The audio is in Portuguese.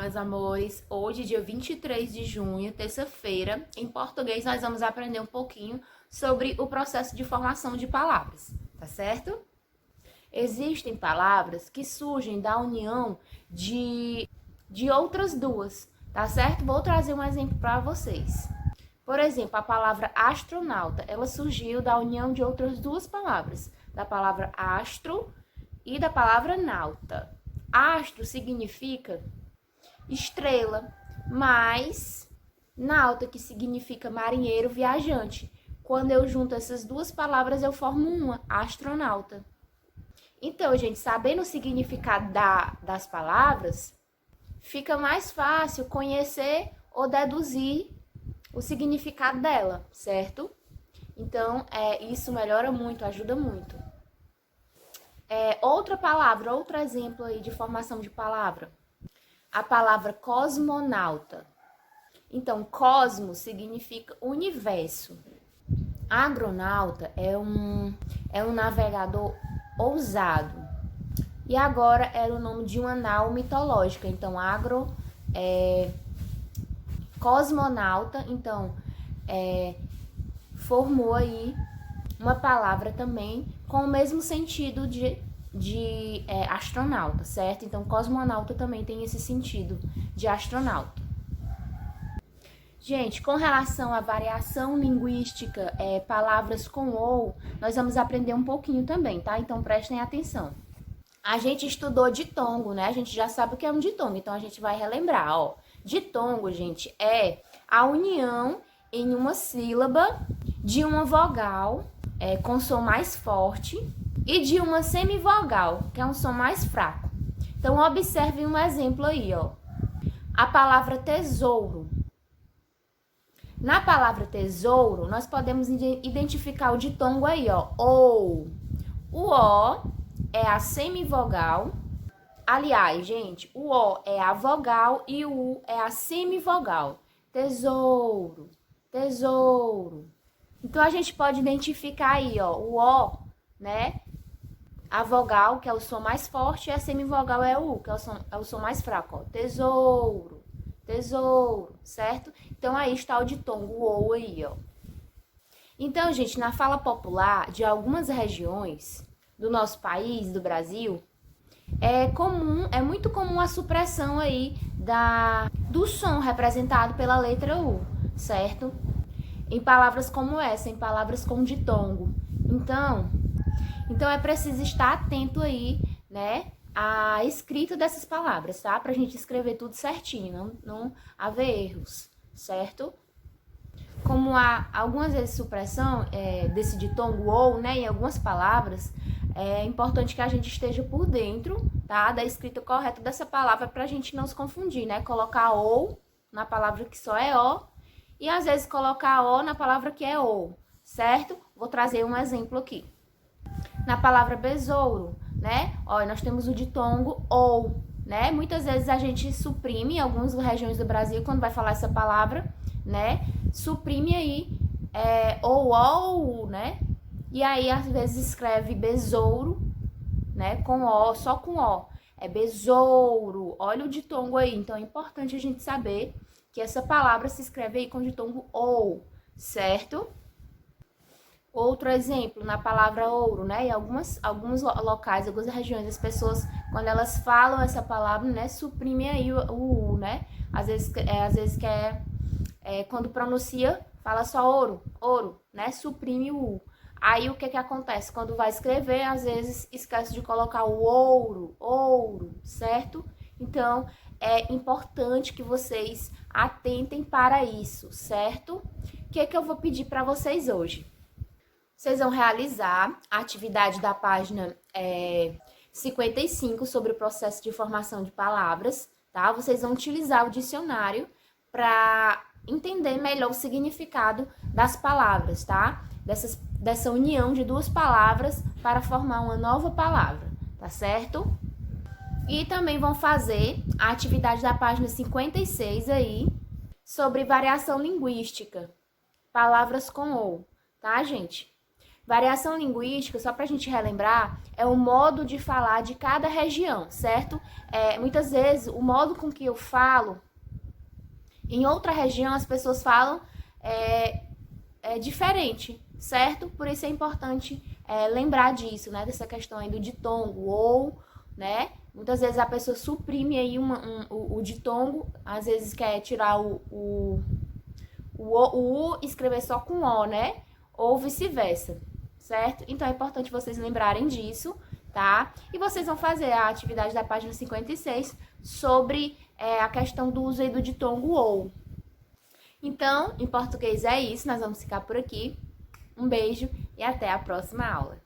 meus amores! Hoje, dia 23 de junho, terça-feira, em português, nós vamos aprender um pouquinho sobre o processo de formação de palavras, tá certo? Existem palavras que surgem da união de outras duas, tá certo? Vou trazer um exemplo para vocês. Por exemplo, a palavra astronauta, ela surgiu da união de outras duas palavras, da palavra astro e da palavra nauta. Astro significa estrela, mais nauta, que significa marinheiro, viajante. Quando eu junto essas duas palavras, eu formo uma, astronauta. Então, gente, sabendo o significado das palavras, fica mais fácil conhecer ou deduzir o significado dela, certo? Então, isso melhora muito, ajuda muito. Outra palavra, outro exemplo aí de formação de palavra. A palavra cosmonauta. Então, cosmo significa universo. Agronauta é um navegador ousado. E agora era o nome de uma nau mitológica. Então, cosmonauta, então, formou aí uma palavra também com o mesmo sentido de astronauta, certo? Então, cosmonauta também tem esse sentido de astronauta. Gente, com relação à variação linguística, palavras com ou, nós vamos aprender um pouquinho também, tá? Então, prestem atenção. A gente estudou ditongo, né? A gente já sabe o que é um ditongo, então a gente vai relembrar, ó. Ditongo, gente, é a união em uma sílaba de uma vogal com som mais forte e de uma semivogal, que é um som mais fraco. Então, observem um exemplo aí, ó. A palavra tesouro. Na palavra tesouro, nós podemos identificar o ditongo aí, ó. Ou. O O é a semivogal. Aliás, gente, o O é a vogal e o U é a semivogal. Tesouro, tesouro. Então, a gente pode identificar aí, ó, o O, né? A vogal, que é o som mais forte, e a semivogal é o U, que é o som mais fraco, ó. Tesouro, tesouro, certo? Então, aí está o ditongo, o ou aí, ó. Então, gente, na fala popular de algumas regiões do nosso país, do Brasil, é muito comum a supressão aí do som representado pela letra U, certo? Em palavras como essa, em palavras com ditongo. Então é preciso estar atento aí, né, à escrita dessas palavras, tá? Pra gente escrever tudo certinho, não haver erros, certo? Como há algumas vezes supressão desse ditongo ou, né, em algumas palavras, é importante que a gente esteja por dentro, tá, da escrita correta dessa palavra pra gente não se confundir, né? Colocar ou na palavra que só é ó e às vezes colocar ó na palavra que é ou, certo? Vou trazer um exemplo aqui. Na palavra besouro, né? Ó, nós temos o ditongo ou, né? Muitas vezes a gente suprime em algumas regiões do Brasil quando vai falar essa palavra, né? Suprime aí ou, né? E aí às vezes escreve besouro, né? Com o, só com o. É besouro. Olha o ditongo aí. Então é importante a gente saber que essa palavra se escreve aí com ditongo ou, certo? Outro exemplo, na palavra ouro, né? Em alguns locais, algumas regiões, as pessoas, quando elas falam essa palavra, né, suprimem aí o U, né? Às vezes quando pronuncia, fala só ouro, né? Suprime o U. Aí o que acontece? Quando vai escrever, às vezes esquece de colocar o ouro, certo? Então, é importante que vocês atentem para isso, certo? O que eu vou pedir para vocês hoje? Vocês vão realizar a atividade da página 55 sobre o processo de formação de palavras, tá? Vocês vão utilizar o dicionário para entender melhor o significado das palavras, tá? Dessa união de duas palavras para formar uma nova palavra, tá certo? E também vão fazer a atividade da página 56 aí sobre variação linguística, palavras com ou, tá, gente? Variação linguística, só para a gente relembrar, é o modo de falar de cada região, certo? Muitas vezes, o modo com que eu falo, em outra região as pessoas falam diferente, certo? Por isso é importante lembrar disso, né? Dessa questão aí do ditongo, ou, né? Muitas vezes a pessoa suprime aí o ditongo, às vezes quer tirar o U e escrever só com O, né? Ou vice-versa, certo? Então é importante vocês lembrarem disso, tá? E vocês vão fazer a atividade da página 56 sobre a questão do uso aí do ditongo ou. Então, em português é isso, nós vamos ficar por aqui. Um beijo e até a próxima aula.